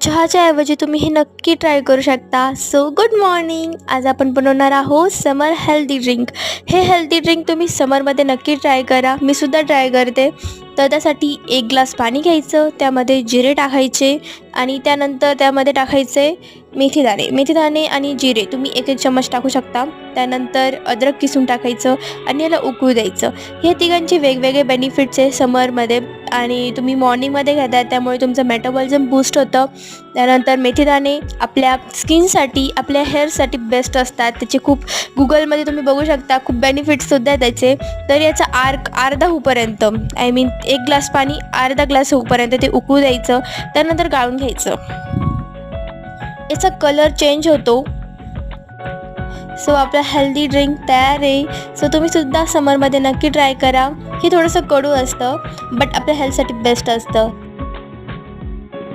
चहाच्या ऐवजी तुम्ही हे नक्की ट्राय करू शकता. So good morning. आज आपण बनवणार आहोत समर हेल्दी ड्रिंक. हे हेल्दी ड्रिंक तुम्ही समरमध्ये नक्की ट्राय करा. मी सुद्धा ट्राय करते. तर त्यासाठी 1 ग्लास पाणी घ्यायचं, त्यामध्ये जिरे टाकायचे आणि त्यानंतर त्यामध्ये टाकायचे मेथीदाणे आणि जिरे तुम्ही 1-1 चम्मच टाकू शकता. त्यानंतर अद्रक किसून टाकायचं आणि याला उकळू द्यायचं. हे तिघांचे वेगवेगळे बेनिफिट्स आहे समरमध्ये आणि तुम्ही मॉर्निंगमध्ये घेता त्यामुळे तुमचं मेटाबॉलिझम बूस्ट होतं. त्यानंतर मेथीदाणे आपल्या स्किनसाठी, आपल्या हेअरसाठी बेस्ट असतात. त्याचे खूप गुगलमध्ये तुम्ही बघू शकता, खूप बेनिफिट्ससुद्धा आहे त्याचे. तर याचा अर्धा होईपर्यंत, आय मीन 1 ग्लास पाणी अर्धा ग्लास होईपर्यंत ते उकळू द्यायचं. त्यानंतर गाळून घ्यायचं. याचा कलर चेंज होतो. सो आपला हेल्दी ड्रिंक तयार आहे. सो तुम्ही सुद्धा समरमध्ये नक्की ट्राय करा. हे थोडंसं कडू असतं बट आपल्या हेल्थसाठी बेस्ट असतं.